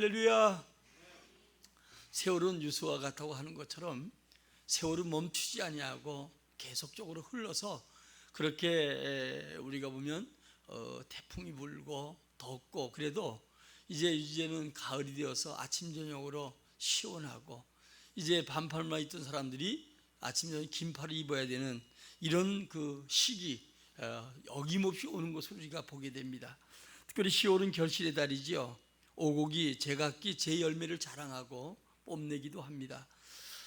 할렐루야. 세월은 유수와 같다고 하는 것처럼 세월은 멈추지 아니하고 계속적으로 흘러서 그렇게 우리가 보면 태풍이 불고 덥고 그래도 이제는 가을이 되어서 아침 저녁으로 시원하고 이제 반팔만 입던 사람들이 아침 저녁 긴팔을 입어야 되는 이런 그 시기 어김없이 오는 것을 우리가 보게 됩니다. 특별히 10월은 결실의 달이지요. 오곡이 제각기 제 열매를 자랑하고 뽐내기도 합니다.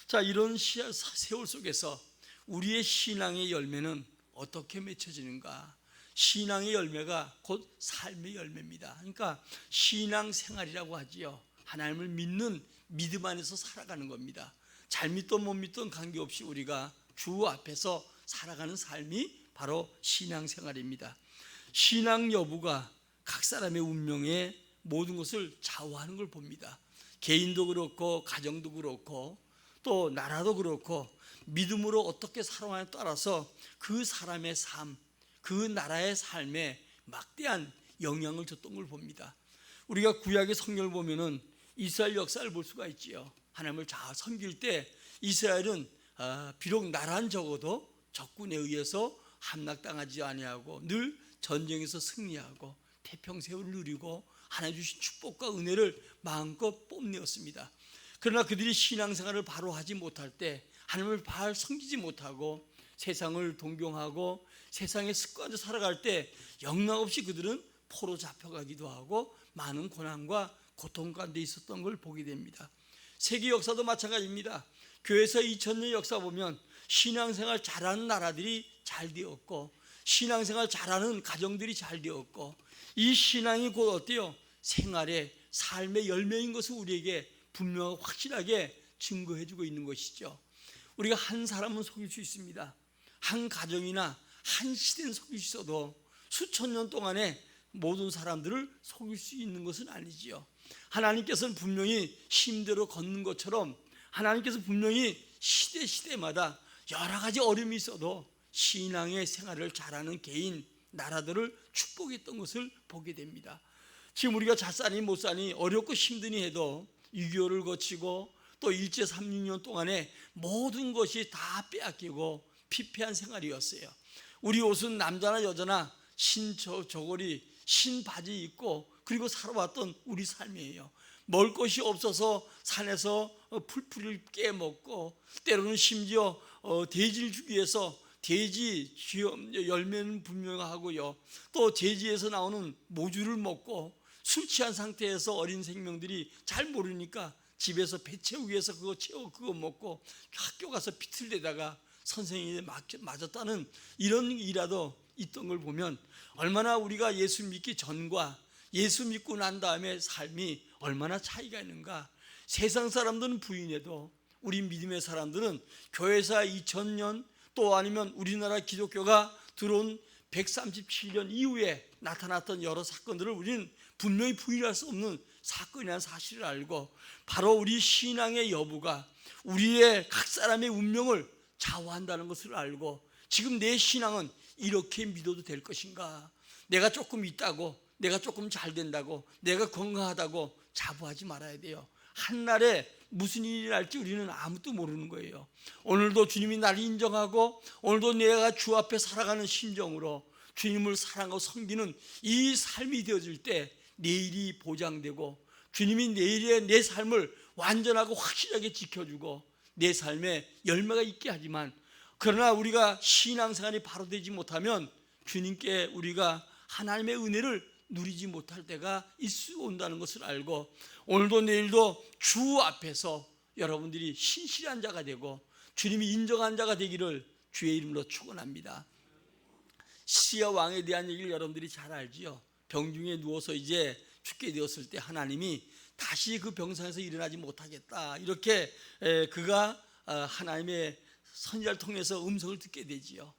자, 이런 세월 속에서 우리의 신앙의 열매는 어떻게 맺혀지는가? 신앙의 열매가 곧 삶의 열매입니다. 그러니까 신앙생활이라고 하지요. 하나님을 믿는 믿음 안에서 살아가는 겁니다. 잘 믿든 못 믿든 관계없이 우리가 주 앞에서 살아가는 삶이 바로 신앙생활입니다. 신앙 여부가 각 사람의 운명에 모든 것을 좌우하는 걸 봅니다. 개인도 그렇고 가정도 그렇고 또 나라도 그렇고 믿음으로 어떻게 살아가냐에 따라서 그 사람의 삶, 그 나라의 삶에 막대한 영향을 줬던 걸 봅니다. 우리가 구약의 성경을 보면은 이스라엘 역사를 볼 수가 있지요. 하나님을 잘 섬길 때 이스라엘은 비록 나라는 적어도 적군에 의해서 함락당하지 아니하고 늘 전쟁에서 승리하고 태평세월을 누리고 하나님 주신 축복과 은혜를 마음껏 뽐내었습니다. 그러나 그들이 신앙생활을 바로 하지 못할 때 하나님을 바로 섬기지 못하고 세상을 동경하고 세상의 습관으로 살아갈 때 영락없이 그들은 포로 잡혀가기도 하고 많은 고난과 고통 가운데 있었던 걸 보게 됩니다. 세계 역사도 마찬가지입니다. 교회에서 2000년 역사 보면 신앙생활 잘하는 나라들이 잘 되었고 신앙생활 잘하는 가정들이 잘 되었고 이 신앙이 곧 어때요? 생활의 삶의 열매인 것을 우리에게 분명하고 확실하게 증거해주고 있는 것이죠. 우리가 한 사람은 속일 수 있습니다. 한 가정이나 한 시대는 속일 수 있어도 수천 년 동안에 모든 사람들을 속일 수 있는 것은 아니지요. 하나님께서는 분명히 힘대로 걷는 것처럼 하나님께서 분명히 시대마다 여러 가지 어려움이 있어도 신앙의 생활을 잘하는 개인, 나라들을 축복했던 것을 보게 됩니다. 지금 우리가 잘 사니 못 사니 어렵고 힘드니 해도 6.25를 거치고 또 일제 36년 동안에 모든 것이 다 빼앗기고 피폐한 생활이었어요. 우리 옷은 남자나 여자나 저고리 바지 입고 그리고 살아왔던 우리 삶이에요. 먹을 것이 없어서 산에서 풀뿌리를 깨먹고 때로는 심지어 돼지를 주기 위해서 돼지 열매는 분명하고요. 또 돼지에서 나오는 모주를 먹고 술 취한 상태에서 어린 생명들이 잘 모르니까 집에서 배 채우기 위해서 그거 채워 그거 먹고 학교 가서 비틀대다가 선생님이 맞았다는 이런 일이라도 있던 걸 보면 얼마나 우리가 예수 믿기 전과 예수 믿고 난 다음에 삶이 얼마나 차이가 있는가. 세상 사람들은 부인해도 우리 믿음의 사람들은 교회사 2000년 또 아니면 우리나라 기독교가 들어온 137년 이후에 나타났던 여러 사건들을 우리는 분명히 부인할 수 없는 사건이라는 사실을 알고 바로 우리 신앙의 여부가 우리의 각 사람의 운명을 좌우한다는 것을 알고 지금 내 신앙은 이렇게 믿어도 될 것인가. 내가 조금 있다고 내가 조금 잘 된다고 내가 건강하다고 자부하지 말아야 돼요. 한날에 무슨 일이 날지 우리는 아무도 모르는 거예요. 오늘도 주님이 나를 인정하고 오늘도 내가 주 앞에 살아가는 심정으로 주님을 사랑하고 섬기는 이 삶이 되어질 때 내일이 보장되고 주님이 내일의 내 삶을 완전하고 확실하게 지켜주고 내 삶에 열매가 있게 하지만 그러나 우리가 신앙생활이 바로 되지 못하면 주님께 우리가 하나님의 은혜를 누리지 못할 때가 온다는 것을 알고 오늘도 내일도 주 앞에서 여러분들이 신실한 자가 되고 주님이 인정한 자가 되기를 주의 이름으로 축원합니다. 시야 왕에 대한 얘기를 여러분들이 잘 알지요. 병중에 누워서 이제 죽게 되었을 때 하나님이 다시 그 병상에서 일어나지 못하겠다 이렇게 그가 하나님의 선지자를 통해서 음성을 듣게 되지요.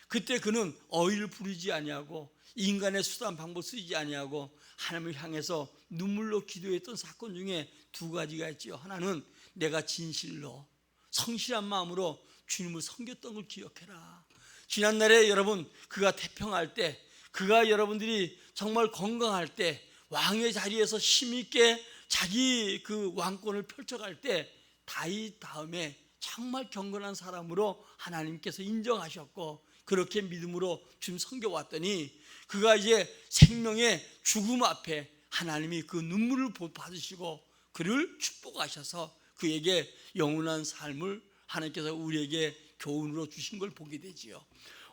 그때 그는 어휘를 부르지 아니하고 인간의 수단 방법 쓰지 아니하고 하나님을 향해서 눈물로 기도했던 사건 중에 두 가지가 있지요. 하나는 내가 진실로 성실한 마음으로 주님을 섬겼던 걸 기억해라. 지난날에 여러분 그가 태평할 때 그가 여러분들이 정말 건강할 때 왕의 자리에서 힘있게 자기 그 왕권을 펼쳐갈 때 다윗 다음에 정말 경건한 사람으로 하나님께서 인정하셨고 그렇게 믿음으로 좀 섬겨왔더니 그가 이제 생명의 죽음 앞에 하나님이 그 눈물을 받으시고 그를 축복하셔서 그에게 영원한 삶을 하나님께서 우리에게 교훈으로 주신 걸 보게 되지요.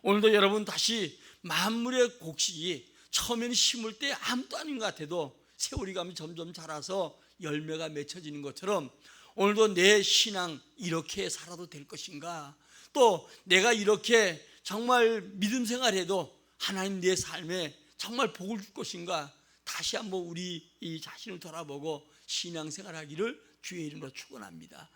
오늘도 여러분 다시 만물의 곡식이 처음에는 심을 때 아무도 아닌 것 같아도 세월이 가면 점점 자라서 열매가 맺혀지는 것처럼 오늘도 내 신앙 이렇게 살아도 될 것인가, 또 내가 이렇게 정말 믿음 생활해도 하나님 내 삶에 정말 복을 줄 것인가, 다시 한번 우리 이 자신을 돌아보고 신앙생활하기를 주의 이름으로 축원합니다.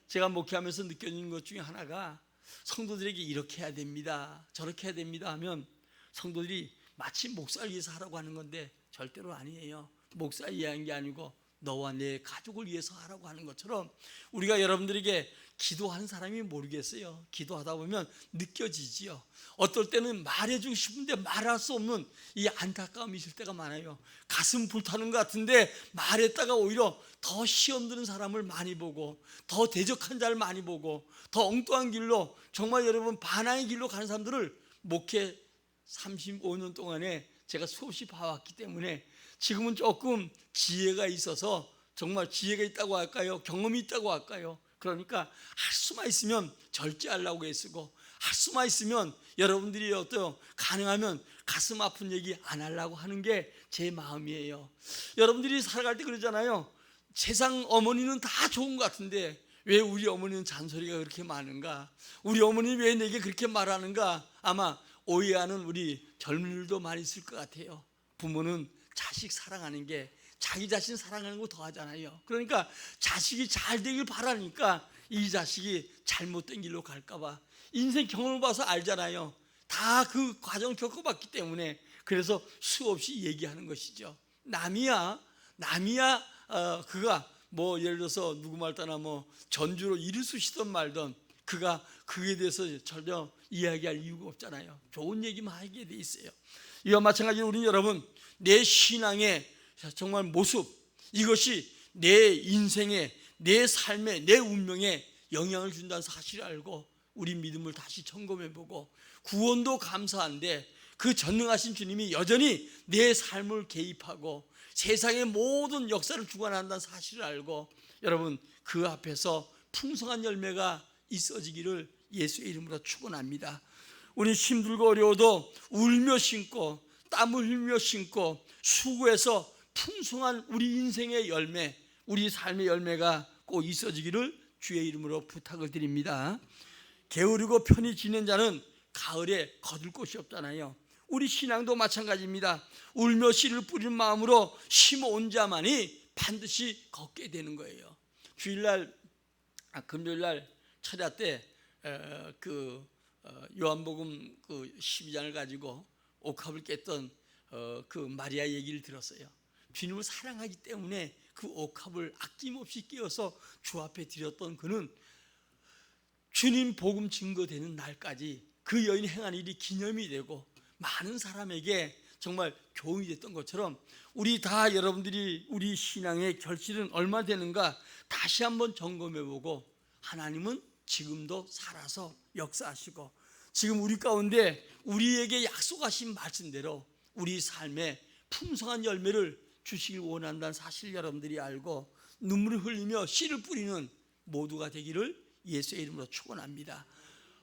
제가 목회하면서 느껴지는 것 중에 하나가 성도들에게 이렇게 해야 됩니다, 저렇게 해야 됩니다 하면 성도들이 마치 목사를 위해서 하라고 하는 건데 절대로 아니에요. 목사를 위한 게 아니고 너와 내 가족을 위해서 하라고 하는 것처럼 우리가 여러분들에게 기도하는 사람이 모르겠어요. 기도하다 보면 느껴지지요. 어떨 때는 말해주고 싶은데 말할 수 없는 이 안타까움이 있을 때가 많아요. 가슴 불타는 것 같은데 말했다가 오히려 더 시험 드는 사람을 많이 보고 더 대적한 자를 많이 보고 더 엉뚱한 길로, 정말 여러분 반항의 길로 가는 사람들을 목회 35년 동안에 제가 수없이 봐왔기 때문에 지금은 조금 지혜가 있어서, 정말 지혜가 있다고 할까요? 경험이 있다고 할까요? 그러니까 할 수만 있으면 절제하려고 애쓰고, 할 수만 있으면 여러분들이 어때요? 가능하면 가슴 아픈 얘기 안 하려고 하는 게 제 마음이에요. 여러분들이 살아갈 때 그러잖아요. 세상 어머니는 다 좋은 것 같은데 왜 우리 어머니는 잔소리가 그렇게 많은가? 우리 어머니는 왜 내게 그렇게 말하는가? 아마 오해하는 우리 젊은이들도 많이 있을 것 같아요. 부모는 자식 사랑하는 게 자기 자신 사랑하는 거 더 하잖아요. 그러니까 자식이 잘 되길 바라니까 이 자식이 잘못된 길로 갈까 봐. 인생 경험을 봐서 알잖아요. 다 그 과정을 겪어봤기 때문에 그래서 수없이 얘기하는 것이죠. 남이야 그가 뭐 예를 들어서 누구 말 따나 뭐 전주로 일을 쓰시던 말던 그가 그에 대해서 전혀 이야기할 이유가 없잖아요. 좋은 얘기만 하게 돼 있어요. 이와 마찬가지로 우리는 여러분 내 신앙의 정말 모습, 이것이 내 인생에, 내 삶에, 내 운명에 영향을 준다는 사실을 알고 우리 믿음을 다시 점검해보고, 구원도 감사한데 그 전능하신 주님이 여전히 내 삶을 개입하고 세상의 모든 역사를 주관한다는 사실을 알고 여러분 그 앞에서 풍성한 열매가 있어지기를 예수의 이름으로 축원합니다. 우리 힘들고 어려워도 울며 심고 땀을 흘며 심고 수고해서 풍성한 우리 인생의 열매, 우리 삶의 열매가 꼭 있어지기를 주의 이름으로 부탁을 드립니다. 게으르고 편히 지낸 자는 가을에 거둘 곳이 없잖아요. 우리 신앙도 마찬가지입니다. 울며 씨를 뿌리는 마음으로 심어온 자만이 반드시 걷게 되는 거예요. 주일날, 금요일날 철야 때 요한복음 12장을 가지고 옥합을 깼던 그 마리아 얘기를 들었어요. 주님을 사랑하기 때문에 그 옥합을 아낌없이 깨어서 주 앞에 드렸던 그는 주님 복음 증거되는 날까지 그 여인이 행한 일이 기념이 되고 많은 사람에게 정말 교훈이 됐던 것처럼 우리 다 여러분들이 우리 신앙의 결실은 얼마 되는가 다시 한번 점검해보고, 하나님은 지금도 살아서 역사하시고 지금 우리 가운데 우리에게 약속하신 말씀대로 우리 삶에 풍성한 열매를 주시길 원한다는 사실 여러분들이 알고 눈물을 흘리며 씨를 뿌리는 모두가 되기를 예수의 이름으로 축원합니다.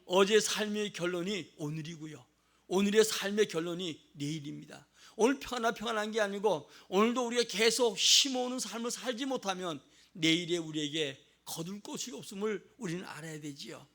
어제 삶의 결론이 오늘이고요, 오늘의 삶의 결론이 내일입니다. 오늘 평안한 게 아니고 오늘도 우리가 계속 심어오는 삶을 살지 못하면 내일에 우리에게 거둘 곳이 없음을 우리는 알아야 되지요.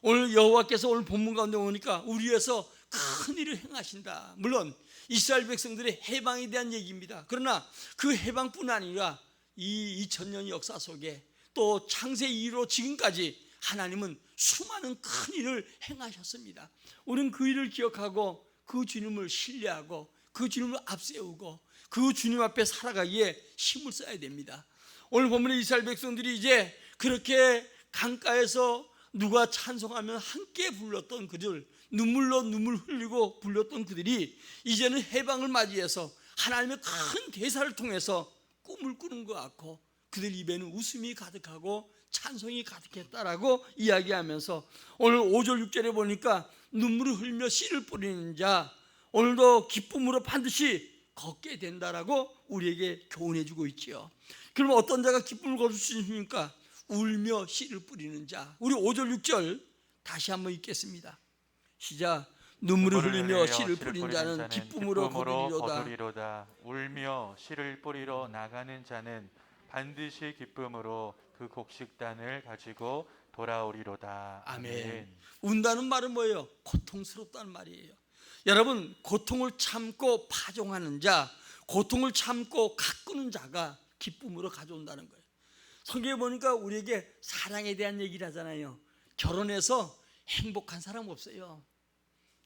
오늘 여호와께서 오늘 본문 가운데 오니까 우리 위해서 큰 일을 행하신다. 물론 이스라엘 백성들의 해방에 대한 얘기입니다. 그러나 그 해방뿐 아니라 이 2000년 역사 속에 또 창세 이후로 지금까지 하나님은 수많은 큰 일을 행하셨습니다. 우리는 그 일을 기억하고 그 주님을 신뢰하고 그 주님을 앞세우고 그 주님 앞에 살아가기에 힘을 써야 됩니다. 오늘 보면 이스라엘 백성들이 이제 그렇게 강가에서 누가 찬송하면 함께 불렀던 그들, 눈물로 눈물 흘리고 불렀던 그들이 이제는 해방을 맞이해서 하나님의 큰 대사를 통해서 꿈을 꾸는 것 같고 그들 입에는 웃음이 가득하고 찬송이 가득했다라고 이야기하면서 오늘 5절 6절에 보니까 눈물을 흘며 씨를 뿌리는 자 오늘도 기쁨으로 반드시 걷게 된다라고 우리에게 교훈해 주고 있지요. 그럼 어떤 자가 기쁨을 거둘 수 있습니까? 울며 씨를 뿌리는 자. 우리 5절 6절 다시 한번 읽겠습니다. 시작. 눈물을 흘리며 씨를 뿌린 자는 기쁨으로 거두리로다. 울며 씨를 뿌리러 나가는 자는 반드시 기쁨으로 그 곡식단을 가지고 돌아오리로다. 아멘. 운다는 말은 뭐예요? 고통스럽다는 말이에요. 여러분, 고통을 참고 파종하는 자, 고통을 참고 가꾸는 자가 기쁨으로 가져온다는 거예요. 성경에 보니까 우리에게 사랑에 대한 얘기를 하잖아요. 결혼해서 행복한 사람 없어요.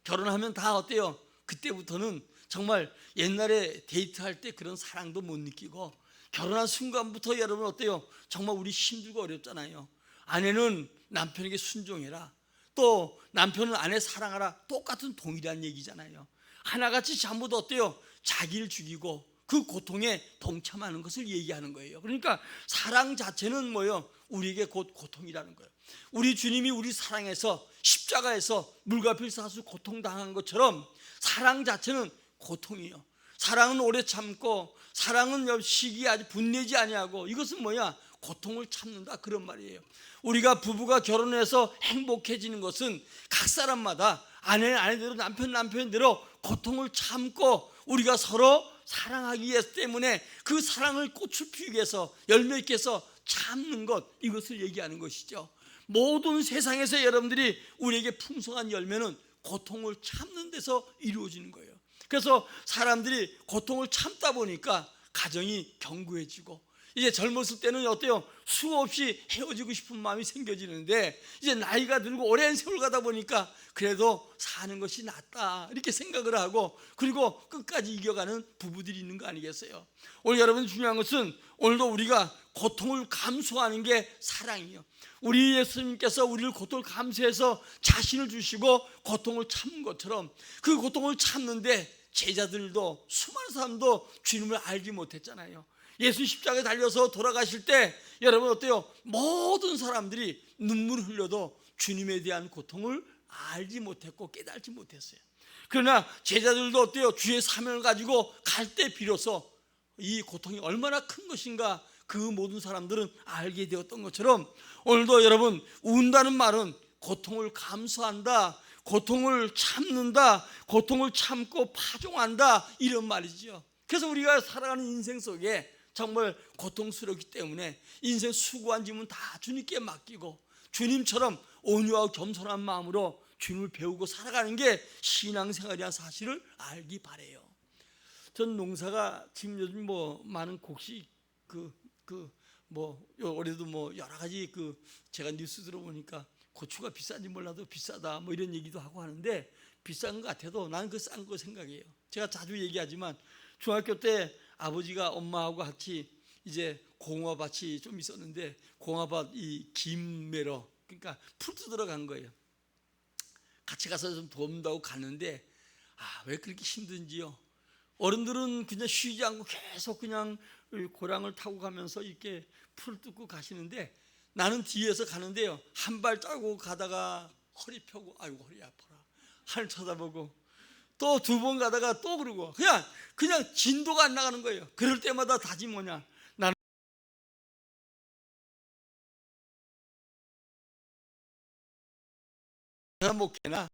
결혼하면 다 어때요? 그때부터는 정말 옛날에 데이트할 때 그런 사랑도 못 느끼고 결혼한 순간부터 여러분 어때요? 정말 우리 힘들고 어렵잖아요. 아내는 남편에게 순종해라. 또 남편은 아내 사랑하라. 똑같은 동일한 얘기잖아요. 하나같이 전부 다 어때요? 자기를 죽이고 그 고통에 동참하는 것을 얘기하는 거예요. 그러니까 사랑 자체는 뭐예요? 우리에게 곧 고통이라는 거예요. 우리 주님이 우리 사랑해서 십자가에서 물가필 사수 고통당한 것처럼 사랑 자체는 고통이에요. 사랑은 오래 참고 사랑은 시기하지 분내지 아니하고 이것은 뭐야? 고통을 참는다 그런 말이에요. 우리가 부부가 결혼해서 행복해지는 것은 각 사람마다 아내는 아내대로 남편은 남편대로 고통을 참고 우리가 서로 사랑하기 위해서 때문에 그 사랑을 꽃을 피우기 위해서 열매 있게 해서 참는 것 이것을 얘기하는 것이죠. 모든 세상에서 여러분들이 우리에게 풍성한 열매는 고통을 참는 데서 이루어지는 거예요. 그래서 사람들이 고통을 참다 보니까 가정이 견고해지고 이제 젊었을 때는 어때요? 수없이 헤어지고 싶은 마음이 생겨지는데 이제 나이가 들고 오랜 세월 가다 보니까 그래도 사는 것이 낫다 이렇게 생각을 하고 그리고 끝까지 이겨가는 부부들이 있는 거 아니겠어요? 오늘 여러분 중요한 것은 오늘도 우리가 고통을 감수하는 게 사랑이에요. 우리 예수님께서 우리를 고통을 감수해서 자신을 주시고 고통을 참는 것처럼 그 고통을 참는데 제자들도 수많은 사람도 주님을 알지 못했잖아요. 예수 십자가에 달려서 돌아가실 때 여러분 어때요? 모든 사람들이 눈물을 흘려도 주님에 대한 고통을 알지 못했고 깨달지 못했어요. 그러나 제자들도 어때요? 주의 사명을 가지고 갈 때 비로소 이 고통이 얼마나 큰 것인가 그 모든 사람들은 알게 되었던 것처럼 오늘도 여러분 운다는 말은 고통을 감수한다, 고통을 참는다, 고통을 참고 파종한다 이런 말이죠. 그래서 우리가 살아가는 인생 속에 정말 고통스럽기 때문에 인생 수고한 짐은 다 주님께 맡기고 주님처럼 온유하고 겸손한 마음으로 주님을 배우고 살아가는 게 신앙생활이라는 사실을 알기 바래요. 전 농사가 지금 요즘 뭐 많은 곡식 올해도 뭐 여러 가지 제가 뉴스 들어보니까 고추가 비싼지 몰라도 비싸다 뭐 이런 얘기도 하고 하는데 비싼 것 같아도 나는 그 싼 거 생각해요. 제가 자주 얘기하지만 중학교 때 아버지가 엄마하고 같이 이제 공화밭이 좀 있었는데 공화밭 이 김매러 그러니까 풀 뜯으러 간 거예요. 같이 가서 좀 도움다고 갔는데 왜 그렇게 힘든지요. 어른들은 그냥 쉬지 않고 계속 그냥 고랑을 타고 가면서 이렇게 풀 뜯고 가시는데 나는 뒤에서 가는데요. 한 발 짜고 가다가 허리 펴고 아이고 허리 아파라 하늘 쳐다보고 또 두 번 가다가 또 그러고 그냥 진도가 안 나가는 거예요. 그럴 때마다 다짐 뭐냐? 나는 못 깨나?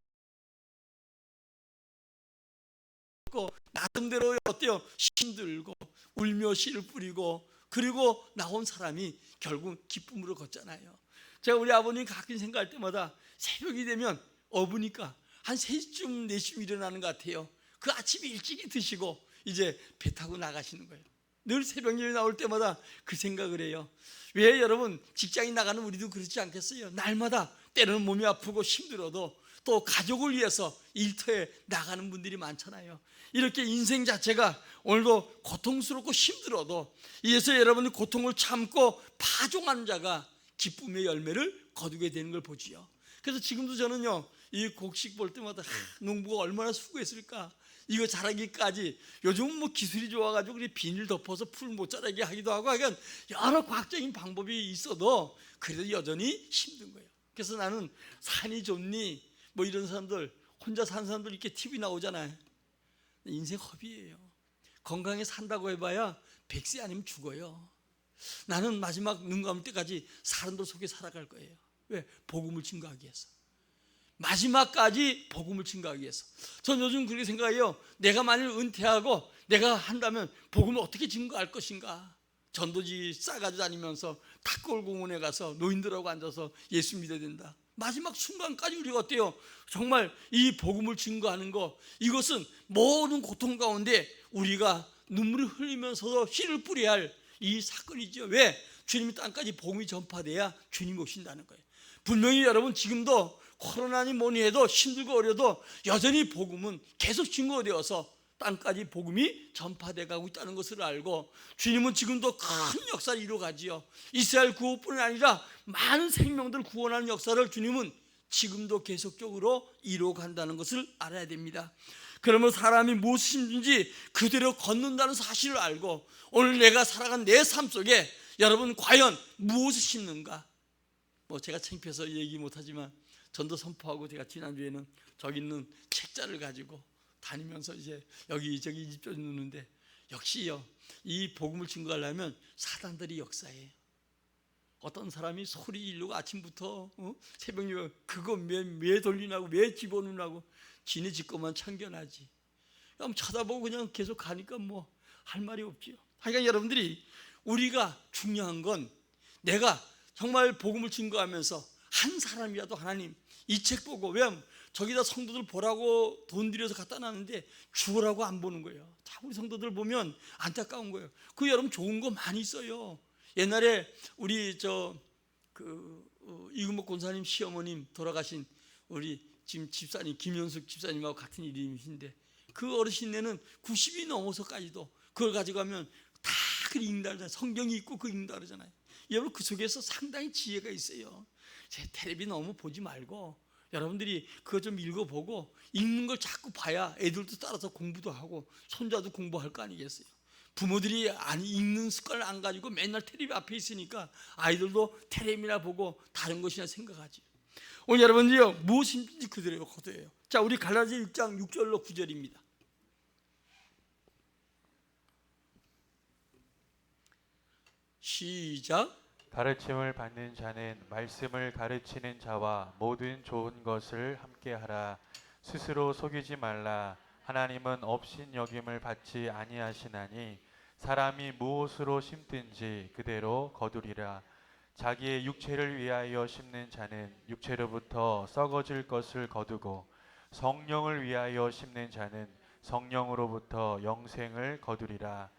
나름대로 어때요? 힘들고 울며 씨를 뿌리고 그리고 나온 사람이 결국 기쁨으로 걷잖아요. 제가 우리 아버님 가끔 생각할 때마다 새벽이 되면 어부니까 한 3시쯤 4시쯤 일어나는 것 같아요. 그 아침에 일찍이 드시고 이제 배 타고 나가시는 거예요. 늘 새벽녘에 나올 때마다 그 생각을 해요. 왜 여러분 직장인 나가는 우리도 그렇지 않겠어요? 날마다 때로는 몸이 아프고 힘들어도 또 가족을 위해서 일터에 나가는 분들이 많잖아요. 이렇게 인생 자체가 오늘도 고통스럽고 힘들어도 이래서 여러분이 고통을 참고 파종하는 자가 기쁨의 열매를 거두게 되는 걸 보지요. 그래서 지금도 저는요 이 곡식 볼 때마다 농부가 얼마나 수고했을까 이거 자라기까지 요즘은 뭐 기술이 좋아가지고 우리 비닐 덮어서 풀 못 자라게 하기도 하고 하여간 여러 과학적인 방법이 있어도 그래도 여전히 힘든 거예요. 그래서 나는 산이 좋니 뭐 이런 사람들, 혼자 사는 사람들 이렇게 TV 나오잖아요. 인생 허비예요. 건강에 산다고 해봐야 100세 아니면 죽어요. 나는 마지막 눈 감을 때까지 사람들 속에 살아갈 거예요. 왜? 복음을 증거하기 위해서. 마지막까지 복음을 증거하기 위해서. 전 요즘 그렇게 생각해요. 내가 만일 은퇴하고 내가 한다면 복음을 어떻게 증거할 것인가. 전도지 싸가지고 다니면서 탁골공원에 가서 노인들하고 앉아서 예수 믿어야 된다. 마지막 순간까지 우리가 어때요? 정말 이 복음을 증거하는 거, 이것은 모든 고통 가운데 우리가 눈물을 흘리면서도 씨를 뿌려야 할 이 사건이죠. 왜? 주님이 땅까지 복음이 전파돼야 주님이 오신다는 거예요. 분명히 여러분 지금도 코로나니 뭐니 해도 힘들고 어려도 여전히 복음은 계속 증거되어서 땅까지 복음이 전파돼 가고 있다는 것을 알고, 주님은 지금도 큰 역사를 이루어가지요. 이스라엘 구호뿐 아니라 많은 생명들 구원하는 역사를 주님은 지금도 계속적으로 이루어간다는 것을 알아야 됩니다. 그러면 사람이 무엇이 힘든지 그대로 걷는다는 사실을 알고, 오늘 내가 살아간 내 삶 속에 여러분 과연 무엇을 심는가? 뭐 제가 창피해서 얘기 못하지만 전도 선포하고 제가 지난주에는 저기 있는 책자를 가지고 다니면서 이제 여기저기 입좀 누는데, 역시요 이 복음을 증거하려면 사단들이 역사해요. 어떤 사람이 소리 지르고 아침부터 새벽에 그거 왜 돌리냐고, 왜 집어넣냐고, 지네 집 것만 참견하지. 그럼 쳐다보고 그냥 계속 가니까 뭐 할 말이 없지요. 하여간 여러분들이, 우리가 중요한 건 내가 정말 복음을 증거하면서 한 사람이라도 하나님 이 책 보고, 왜 저기다 성도들 보라고 돈 들여서 갖다 놨는데 죽으라고 안 보는 거예요. 자, 우리 성도들 보면 안타까운 거예요. 그 여러분 좋은 거 많이 있어요. 옛날에 우리 이금복 권사님 시어머님 돌아가신 우리 지금 집사님 김현숙 집사님하고 같은 이름이신데, 그 어르신네는 90이 넘어서까지도 그걸 가져가면 다 그 읽는다 그러잖아요. 성경이 있고 그 읽는다 그러잖아요. 여러분 그 속에서 상당히 지혜가 있어요. 제 텔레비 너무 보지 말고 여러분들이 그거 좀 읽어보고, 읽는 걸 자꾸 봐야 애들도 따라서 공부도 하고 손자도 공부할 거 아니겠어요. 부모들이 안 읽는 습관을 안 가지고 맨날 텔레비 앞에 있으니까 아이들도 텔레비나 보고 다른 것이나 생각하지. 오늘 여러분들이요 무엇인지 그대로 거둬요. 자, 우리 갈라디아 1장 6절로 9절입니다. 시작. 가르침을 받는 자는 말씀을 가르치는 자와 모든 좋은 것을 함께하라. 스스로 속이지 말라. 하나님은 업신여김을 받지 아니하시나니 사람이 무엇으로 심든지 그대로 거두리라. 자기의 육체를 위하여 심는 자는 육체로부터 썩어질 것을 거두고, 성령을 위하여 심는 자는 성령으로부터 영생을 거두리라.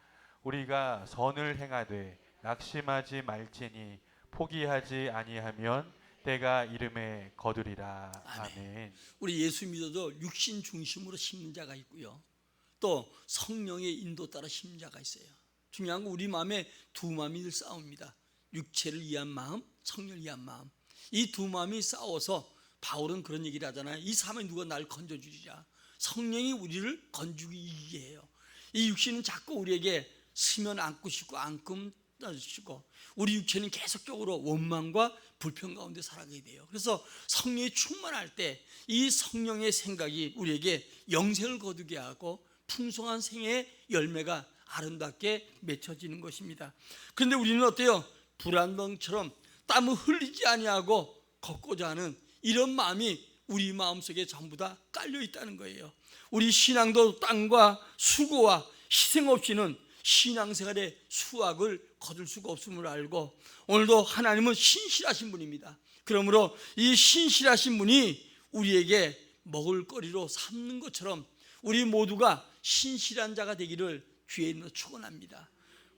우리가 선을 행하되 낙심하지 말지니 포기하지 아니하면 때가 이름에 거두리라. 아멘. 우리 예수 믿어도 육신 중심으로 심는 자가 있고요, 또 성령의 인도 따라 심는 자가 있어요. 중요한 건 우리 마음에 두 마음이 늘 싸웁니다. 육체를 위한 마음, 성령을 위한 마음. 이 두 마음이 싸워서 바울은 그런 얘기를 하잖아요. 이 삶에 누가 날 건져주리라. 성령이 우리를 건지기 해요. 이 육신은 자꾸 우리에게 스면 안고 싶고 안금 주시고, 우리 육체는 계속적으로 원망과 불평 가운데 살아가게 돼요. 그래서 성령이 충만할 때 이 성령의 생각이 우리에게 영생을 거두게 하고 풍성한 생의 열매가 아름답게 맺혀지는 것입니다. 그런데 우리는 어때요? 불안덩처럼 땀을 흘리지 아니하고 걷고자 하는 이런 마음이 우리 마음속에 전부 다 깔려 있다는 거예요. 우리 신앙도 땀과 수고와 희생 없이는 신앙생활의 수확을 거둘 수가 없음을 알고, 오늘도 하나님은 신실하신 분입니다. 그러므로 이 신실하신 분이 우리에게 먹을거리로 삼는 것처럼 우리 모두가 신실한 자가 되기를 주의 이름으로 축원합니다.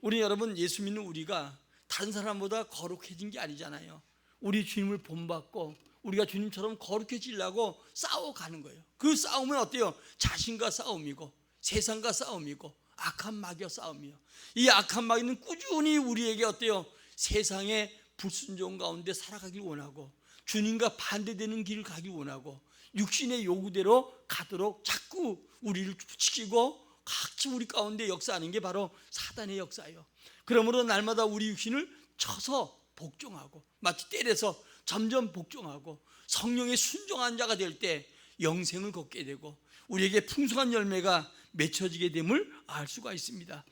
우리 여러분, 예수 믿는 우리가 다른 사람보다 거룩해진 게 아니잖아요. 우리 주님을 본받고 우리가 주님처럼 거룩해지려고 싸워가는 거예요. 그 싸움은 어때요? 자신과 싸움이고 세상과 싸움이고 악한 마귀와 싸움이요. 이 악한 마귀는 꾸준히 우리에게 어때요? 세상의 불순종 가운데 살아가길 원하고 주님과 반대되는 길을 가길 원하고 육신의 요구대로 가도록 자꾸 우리를 지키고 각지 우리 가운데 역사하는 게 바로 사단의 역사예요. 그러므로 날마다 우리 육신을 쳐서 복종하고 마치 때려서 점점 복종하고 성령의 순종한 자가 될 때 영생을 걷게 되고 우리에게 풍성한 열매가 맺혀지게 됨을 알 수가 있습니다.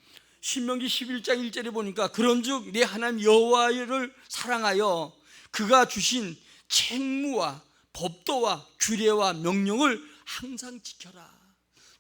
신명기 11장 1절에 보니까 그런즉 내 하나님 여호와를 사랑하여 그가 주신 책무와 법도와 규례와 명령을 항상 지켜라.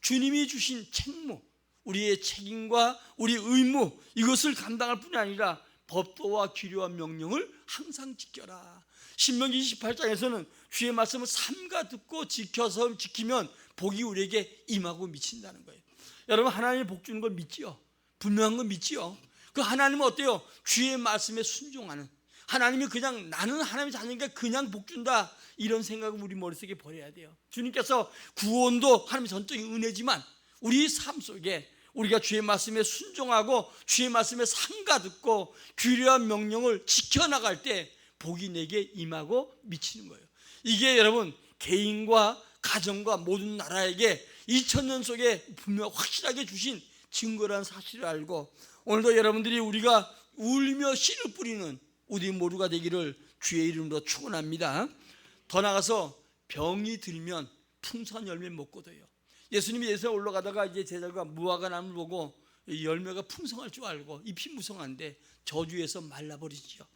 주님이 주신 책무, 우리의 책임과 우리 의무, 이것을 감당할 뿐이 아니라 법도와 규례와 명령을 항상 지켜라. 신명기 28장에서는 주의 말씀을 삼가 듣고 지키면 복이 우리에게 임하고 미친다는 거예요. 여러분, 하나님이 복 주는 걸 믿지요? 분명한 건 믿지요? 그 하나님은 어때요? 주의 말씀에 순종하는, 하나님이 그냥 나는 하나님의 자녀니까 그냥 복 준다, 이런 생각을 우리 머릿속에 버려야 돼요. 주님께서 구원도 하나님의 전적인 은혜지만 우리 삶 속에 우리가 주의 말씀에 순종하고 주의 말씀에 상가 듣고 규례와 명령을 지켜나갈 때 복이 내게 임하고 미치는 거예요. 이게 여러분 개인과 가정과 모든 나라에게 2000년 속에 분명 확실하게 주신 증거라는 사실을 알고 오늘도 여러분들이 우리가 울며 씨를 뿌리는 우리 모두가 되기를 주의 이름으로 축원합니다. 더 나아가서 병이 들면 풍성한 열매 못 거둬요. 예수님이 예수에 올라가다가 이제 제자가 무화과 나무를 보고 열매가 풍성할 줄 알고 잎이 무성한데 저주에서 말라버리지요.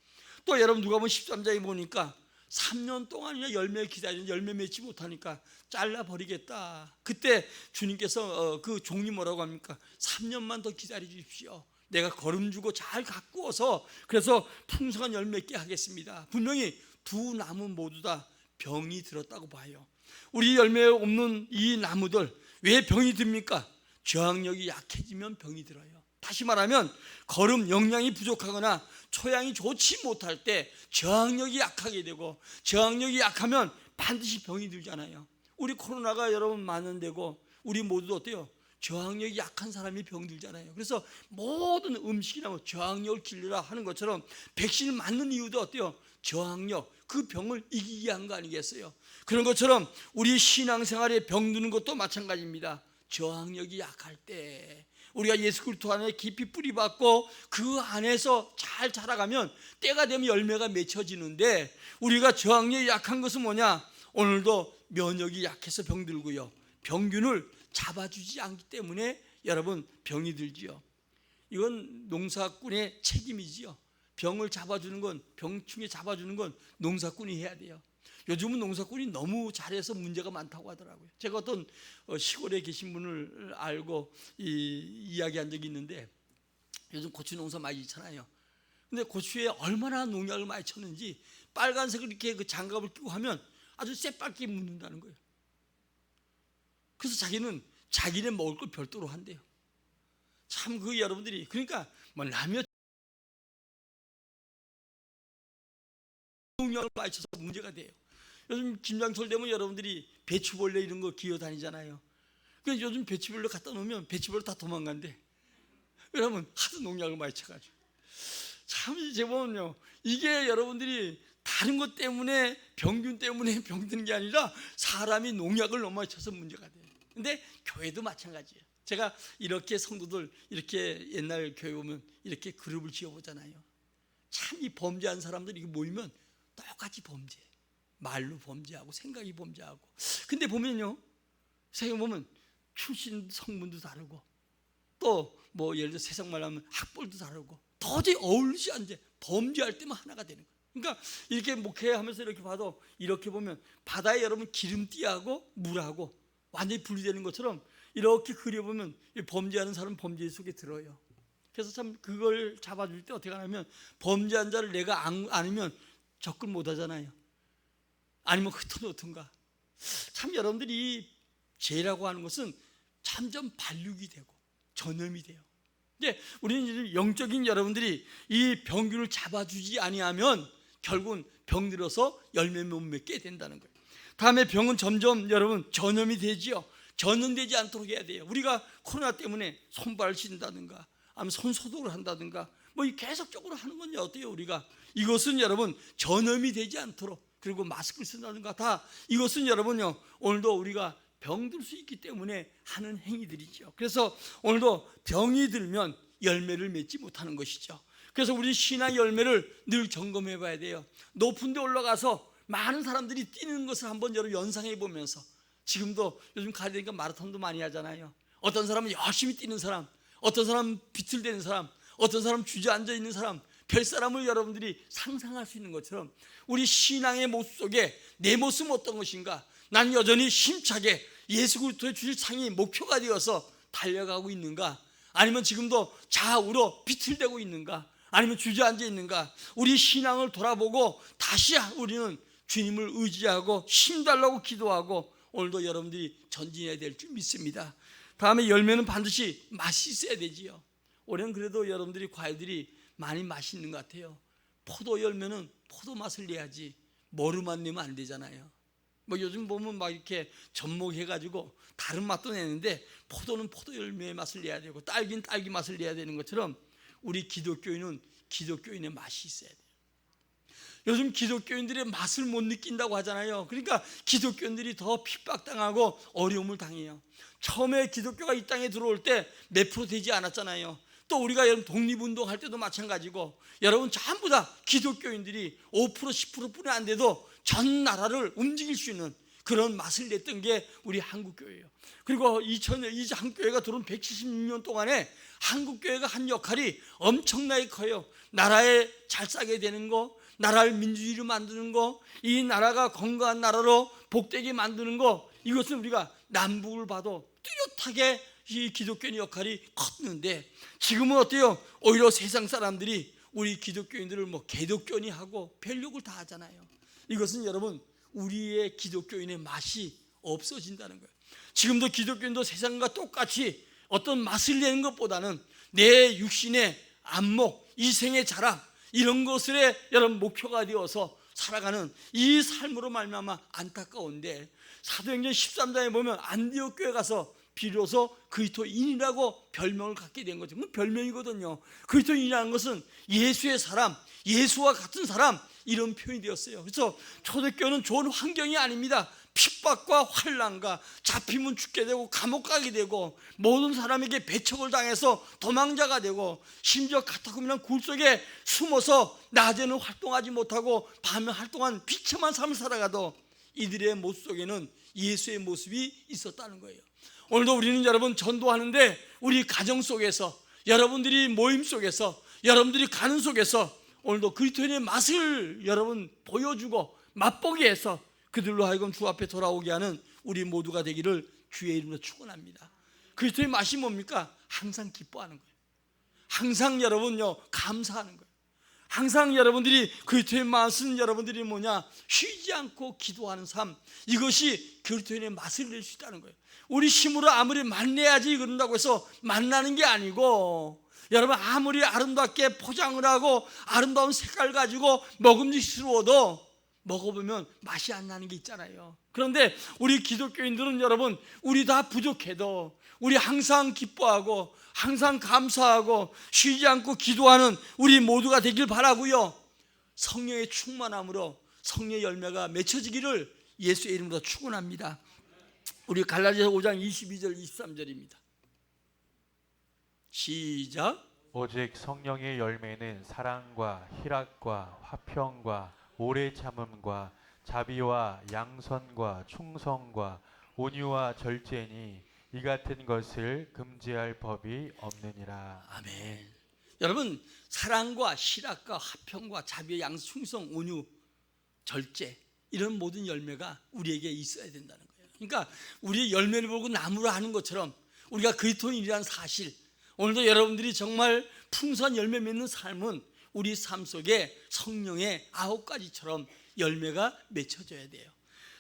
또 여러분 누가복음 13장에 보니까 3년 동안이나 열매 기다리는 열매 맺지 못하니까 잘라버리겠다. 그때 주님께서 그 종이 뭐라고 합니까? 3년만 더 기다려 주십시오. 내가 거름 주고 잘 가꾸어서 그래서 풍성한 열매 맺게 하겠습니다. 분명히 두 나무 모두 다 병이 들었다고 봐요. 우리 열매 없는 이 나무들 왜 병이 듭니까? 저항력이 약해지면 병이 들어요. 다시 말하면 거름 영양이 부족하거나 초양이 좋지 못할 때 저항력이 약하게 되고 저항력이 약하면 반드시 병이 들잖아요. 우리 코로나가 여러분 만연되고 우리 모두도 어때요? 저항력이 약한 사람이 병들잖아요. 그래서 모든 음식이나 저항력을 기르라 하는 것처럼 백신을 맞는 이유도 어때요? 저항력, 그 병을 이기기 위한 거 아니겠어요? 그런 것처럼 우리 신앙생활에 병드는 것도 마찬가지입니다. 저항력이 약할 때 우리가 예수 그리스도 안에 깊이 뿌리박고 그 안에서 잘 자라가면 때가 되면 열매가 맺혀지는데 우리가 저항력이 약한 것은 뭐냐? 오늘도 면역이 약해서 병들고요. 병균을 잡아주지 않기 때문에 여러분 병이 들지요. 이건 농사꾼의 책임이지요. 병을 잡아주는 건, 병충해 잡아주는 건 농사꾼이 해야 돼요. 요즘은 농사꾼이 너무 잘해서 문제가 많다고 하더라고요. 제가 어떤 시골에 계신 분을 알고 이야기한 적이 있는데 요즘 고추 농사 많이 있잖아요. 근데 고추에 얼마나 농약을 많이 쳤는지 빨간색을 이렇게 그 장갑을 끼고 하면 아주 새빨게 묻는다는 거예요. 그래서 자기는 자기네 먹을 걸 별도로 한대요. 참 그 여러분들이 그러니까 뭐 라면 농약을 많이 쳐서 문제가 돼요. 요즘 김장철 되면 여러분들이 배추벌레 이런 거 기어 다니잖아요. 그래서 요즘 배추벌레 갖다 놓으면 배추벌레 다 도망간대. 왜냐면 하도 농약을 많이 쳐가지고. 참 제가 보면요, 이게 여러분들이 다른 것 때문에 병균 때문에 병드는 게 아니라 사람이 농약을 너무 많이 쳐서 문제가 돼요. 근데 교회도 마찬가지예요. 제가 이렇게 성도들 이렇게 옛날 교회 오면 이렇게 그룹을 지어보잖아요. 참 이 범죄한 사람들이 모이면 똑같이 범죄, 말로 범죄하고 생각이 범죄하고. 근데 보면요, 생각해보면 출신 성분도 다르고 또 뭐 예를 들어 세상 말로 하면 학벌도 다르고 도저히 어울리지 않는데 범죄할 때만 하나가 되는 거예요. 그러니까 이렇게 목회하면서 이렇게 봐도 이렇게 보면 바다에 여러분 기름띠하고 물하고 완전히 분리되는 것처럼 이렇게 그려보면 범죄하는 사람은 범죄 속에 들어요. 그래서 참 그걸 잡아줄 때 어떻게 하냐면 범죄한 자를 내가 아니면 접근 못 하잖아요. 아니면 흩어놓던가. 참 여러분들이 죄라고 하는 것은 점점 반륙이 되고 전염이 돼요. 근데 우리는 영적인 여러분들이 이 병균을 잡아주지 아니하면 결국은 병들어서 열매 못 맺게 된다는 거예요. 다음에 병은 점점 여러분 전염이 되지요. 전염되지 않도록 해야 돼요. 우리가 코로나 때문에 손발을 씻는다든가 아니면 손 소독을 한다든가 뭐 계속적으로 하는 건요 어때요? 우리가 이것은 여러분 전염이 되지 않도록 그리고 마스크를 쓴다든가 다 이것은 여러분요 오늘도 우리가 병들 수 있기 때문에 하는 행위들이죠. 그래서 오늘도 병이 들면 열매를 맺지 못하는 것이죠. 그래서 우리 신앙 열매를 늘 점검해 봐야 돼요. 높은 데 올라가서 많은 사람들이 뛰는 것을 한번 여러분 연상해 보면서, 지금도 요즘 가야 되니까 마라톤도 많이 하잖아요. 어떤 사람은 열심히 뛰는 사람, 어떤 사람은 비틀대는 사람, 어떤 사람은 주저앉아 있는 사람, 별 사람을 여러분들이 상상할 수 있는 것처럼 우리 신앙의 모습 속에 내 모습은 어떤 것인가? 난 여전히 힘차게 예수 그리스도의 주실 상이 목표가 되어서 달려가고 있는가? 아니면 지금도 좌우로 비틀대고 있는가? 아니면 주저앉아 있는가? 우리 신앙을 돌아보고 다시 우리는 주님을 의지하고 힘달라고 기도하고 오늘도 여러분들이 전진해야 될 줄 믿습니다. 다음에 열매는 반드시 맛이 있어야 되지요. 올해는 그래도 여러분들이 과일들이 많이 맛있는 것 같아요. 포도 열매는 포도 맛을 내야지 머루만 내면 안 되잖아요. 뭐 요즘 보면 막 이렇게 접목해가지고 다른 맛도 내는데 포도는 포도 열매의 맛을 내야 되고 딸기는 딸기 맛을 내야 되는 것처럼 우리 기독교인은 기독교인의 맛이 있어야 돼요. 요즘 기독교인들의 맛을 못 느낀다고 하잖아요. 그러니까 기독교인들이 더 핍박당하고 어려움을 당해요. 처음에 기독교가 이 땅에 들어올 때 몇 프로 되지 않았잖아요. 또 우리가 여러분 독립운동 할 때도 마찬가지고 여러분 전부 다 기독교인들이 5% 10%뿐이 안 돼도 전 나라를 움직일 수 있는 그런 맛을 냈던 게 우리 한국교회예요. 그리고 2000년 이 한국교회가 들어온 176년 동안에 한국교회가 한 역할이 엄청나게 커요. 나라에 잘 싸게 되는 거, 나라를 민주주의로 만드는 거, 이 나라가 건강한 나라로 복되게 만드는 거, 이것은 우리가 남북을 봐도 뚜렷하게 이 기독교인의 역할이 컸는데 지금은 어때요? 오히려 세상 사람들이 우리 기독교인들을 뭐 개독교니 하고 별욕을 다 하잖아요. 이것은 여러분 우리의 기독교인의 맛이 없어진다는 거예요. 지금도 기독교인도 세상과 똑같이 어떤 맛을 내는 것보다는 내 육신의 안목, 이생의 자랑 이런 것을 여러분 목표가 되어서 살아가는 이 삶으로 말미암아 안타까운데 사도행전 13장에 보면 안디옥 교회 가서 비로소 그리스도인이라고 별명을 갖게 된 거죠. 별명이거든요. 그리스도인이라는 것은 예수의 사람, 예수와 같은 사람 이런 표현이 되었어요. 그래서 초대교회는 좋은 환경이 아닙니다. 핍박과 환난과 잡히면 죽게 되고 감옥 가게 되고 모든 사람에게 배척을 당해서 도망자가 되고 심지어 카타콤이라는 굴 속에 숨어서 낮에는 활동하지 못하고 밤에 활동한 비참한 삶을 살아가도 이들의 모습 속에는 예수의 모습이 있었다는 거예요. 오늘도 우리는 여러분 전도하는데 우리 가정 속에서 여러분들이 모임 속에서 여러분들이 가는 속에서 오늘도 그리스도인의 맛을 여러분 보여주고 맛보게 해서 그들로 하여금 주 앞에 돌아오게 하는 우리 모두가 되기를 주의 이름으로 축원합니다. 그리스도의 맛이 뭡니까? 항상 기뻐하는 거예요. 항상 여러분요 감사하는 거예요. 항상 여러분들이 그리스도의 맛은 여러분들이 뭐냐? 쉬지 않고 기도하는 삶, 이것이 그리스도인의 맛을 낼 수 있다는 거예요. 우리 힘으로 아무리 맛내야지 그런다고 해서 맛나는 게 아니고 여러분 아무리 아름답게 포장을 하고 아름다운 색깔 가지고 먹음직스러워도 먹어보면 맛이 안 나는 게 있잖아요. 그런데 우리 기독교인들은 여러분 우리 다 부족해도 우리 항상 기뻐하고 항상 감사하고 쉬지 않고 기도하는 우리 모두가 되길 바라고요. 성령의 충만함으로 성령의 열매가 맺혀지기를 예수의 이름으로 축원합니다. 우리 갈라디아서 5장 22절 23절입니다. 시작. 오직 성령의 열매는 사랑과 희락과 화평과 오래 참음과 자비와 양선과 충성과 온유와 절제니 이 같은 것을 금지할 법이 없느니라. 아멘. 여러분 사랑과 희락과 화평과 자비와 양선, 충성, 온유, 절제 이런 모든 열매가 우리에게 있어야 된다는 거예요. 그러니까 우리의 열매를 보고 나무라 하는 것처럼 우리가 그리스도인이라는 사실, 오늘도 여러분들이 정말 풍성한 열매 맺는 삶은 우리 삶 속에 성령의 9가지처럼 열매가 맺혀져야 돼요.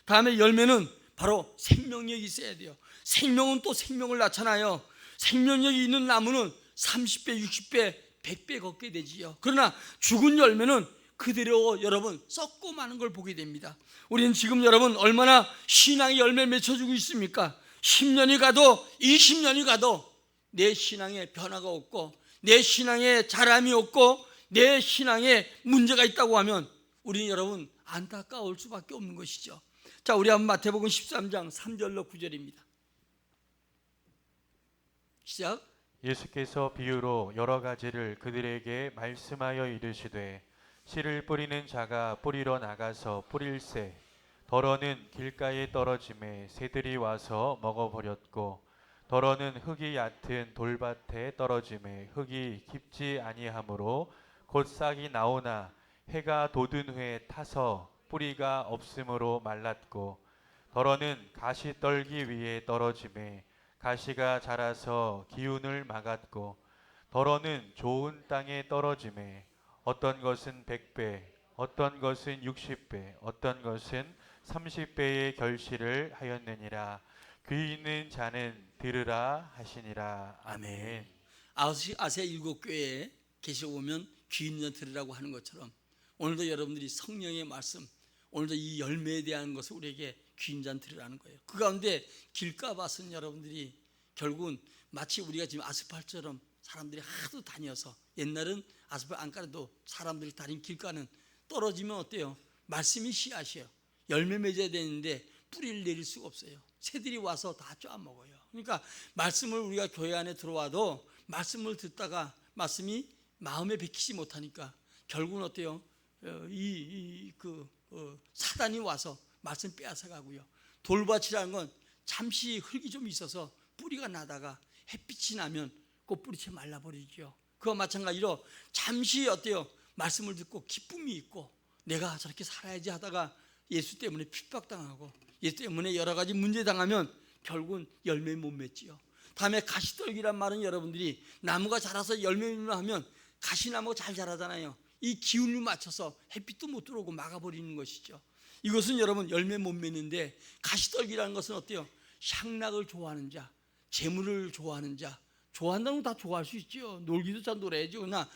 다음에 열매는 바로 생명력이 있어야 돼요. 생명은 또 생명을 낳잖아요. 생명력이 있는 나무는 30배, 60배, 100배 걷게 되지요. 그러나 죽은 열매는 그대로 여러분 썩고 마는 걸 보게 됩니다. 우리는 지금 여러분 얼마나 신앙의 열매를 맺혀주고 있습니까? 10년이 가도 20년이 가도 내 신앙에 변화가 없고 내 신앙에 자람이 없고 내 신앙에 문제가 있다고 하면 우리는 여러분 안타까울 수밖에 없는 것이죠. 자, 우리 한번 마태복음 13장 3절로 9절입니다. 시작. 예수께서 비유로 여러 가지를 그들에게 말씀하여 이르시되 씨를 뿌리는 자가 뿌리러 나가서 뿌릴새 덜어는 길가에 떨어짐에 새들이 와서 먹어버렸고 덜어는 흙이 얕은 돌밭에 떨어짐에 흙이 깊지 아니하므로 곧 싹이 나오나 해가 돋은 후에 타서 뿌리가 없으므로 말랐고 덜어는 가시떨기 위에 떨어짐에 가시가 자라서 기운을 막았고 덜어는 좋은 땅에 떨어짐에 어떤 것은 100배 어떤 것은 60배 어떤 것은 30배의 결실을 하였느니라. 귀 있는 자는 들으라 하시니라. 아멘. 아시아 7교회에 계셔보면 귀 있는 자 들으라고 하는 것처럼 오늘도 여러분들이 성령의 말씀, 오늘도 이 열매에 대한 것을 우리에게 귀 있는 자 들으라는 거예요. 그 가운데 길가밭은 여러분들이 결국은 마치 우리가 지금 아스팔트처럼 사람들이 하도 다녀서, 옛날은 아스팔트 안 깔아도 사람들이 다닌 길가는 떨어지면 어때요? 말씀이 씨앗이에요. 열매 맺어야 되는데 뿌리를 내릴 수가 없어요. 새들이 와서 다 쪼아먹어요. 그러니까 말씀을 우리가 교회 안에 들어와도 말씀을 듣다가 말씀이 마음에 박히지 못하니까 결국은 어때요? 사단이 와서 말씀 빼앗아 가고요. 돌밭이라는 건 잠시 흙이 좀 있어서 뿌리가 나다가 햇빛이 나면 그 뿌리채 말라버리죠. 그와 마찬가지로 잠시 어때요? 말씀을 듣고 기쁨이 있고 내가 저렇게 살아야지 하다가 예수 때문에 핍박당하고 예수 때문에 여러 가지 문제 당하면 결국은 열매 못 맺지요. 다음에 가시떨기란 말은 여러분들이 나무가 자라서 열매를 하면 가시나무가 잘 자라잖아요. 이 기운을 맞춰서 햇빛도 못 들어오고 막아버리는 것이죠. 이것은 여러분 열매 못 맺는데, 가시떨기라는 것은 어때요? 향락을 좋아하는 자, 재물을 좋아하는 자, 좋아한다는 건 다 좋아할 수 있죠. 놀기도 잘 놀아야죠. 그러나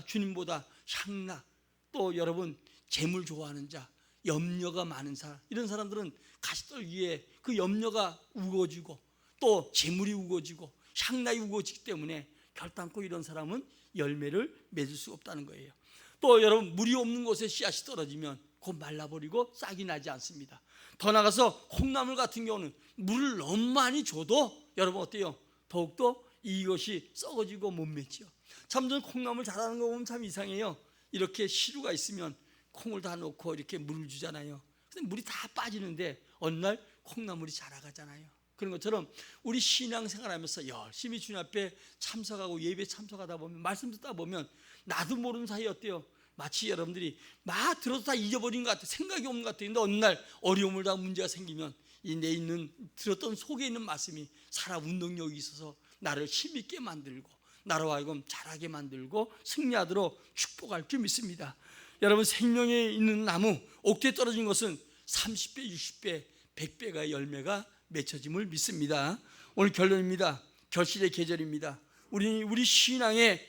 주님보다 향락, 또 여러분 재물 좋아하는 자, 염려가 많은 사람, 이런 사람들은 가시떨기에 그 염려가 우거지고 또 재물이 우거지고 향락이 우거지기 때문에 결단코 이런 사람은 열매를 맺을 수 없다는 거예요. 또 여러분 물이 없는 곳에 씨앗이 떨어지면 곧 말라버리고 싹이 나지 않습니다. 더 나가서 콩나물 같은 경우는 물을 너무 많이 줘도 여러분 어때요? 더욱더 이것이 썩어지고 못 맺죠. 참 저는 콩나물 자라는 거 보면 참 이상해요. 이렇게 시루가 있으면 콩을 다 넣고 이렇게 물을 주잖아요. 근데 물이 다 빠지는데 어느 날 콩나물이 자라가잖아요. 그런 것처럼 우리 신앙생활하면서 열심히 주님 앞에 참석하고 예배 참석하다 보면, 말씀 듣다 보면 나도 모르는 사이에 어때요? 마치 여러분들이 막 들어도 다 잊어버린 것 같아요. 생각이 없는 것 같아요. 근데 어느 날 어려움을 다 문제가 생기면 이 내 있는 들었던 속에 있는 말씀이 살아 운동력이 있어서 나를 힘있게 만들고 나로 하여금 잘하게 만들고 승리하도록 축복할 줄 믿습니다. 여러분 생명에 있는 나무 옥토에 떨어진 것은 30배, 60배, 100배가 열매가 맺혀짐을 믿습니다. 오늘 결론입니다. 결실의 계절입니다. 우리 신앙의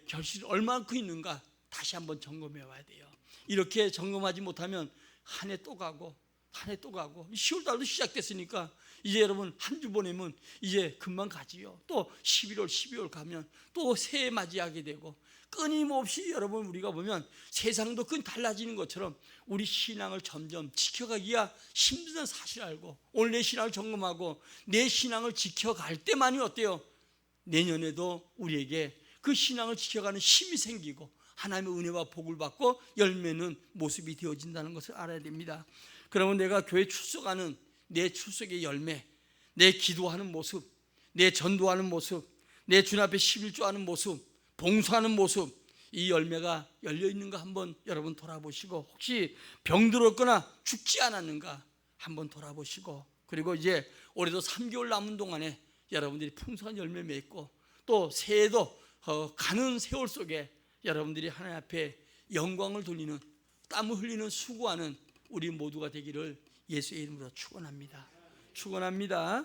결실이 얼마만큼 있는가 다시 한번 점검해 봐야 돼요. 이렇게 점검하지 못하면 한 해 또 가고 한 해 또 가고 10월달도 시작됐으니까 이제 여러분 한 주 보내면 이제 금방 가지요. 또 11월 12월 가면 또 새해 맞이하게 되고 끊임없이 여러분 우리가 보면 세상도 달라지는 것처럼 우리 신앙을 점점 지켜가기가 힘든 사실 알고 오늘 내 신앙을 점검하고 내 신앙을 지켜갈 때만이 어때요? 내년에도 우리에게 그 신앙을 지켜가는 힘이 생기고 하나님의 은혜와 복을 받고 열매는 모습이 되어진다는 것을 알아야 됩니다. 그러면 내가 교회 출석하는 내 출석의 열매, 내 기도하는 모습, 내 전도하는 모습, 내 주님 앞에 11조하는 모습, 봉사하는 모습, 이 열매가 열려있는가 한번 여러분 돌아보시고, 혹시 병들었거나 죽지 않았는가 한번 돌아보시고, 그리고 이제 올해도 3개월 남은 동안에 여러분들이 풍성한 열매 맺고 또 새해도 가는 세월 속에 여러분들이 하나님 앞에 영광을 돌리는, 땀을 흘리는 수고하는 우리 모두가 되기를 예수의 이름으로 축원합니다. 축원합니다.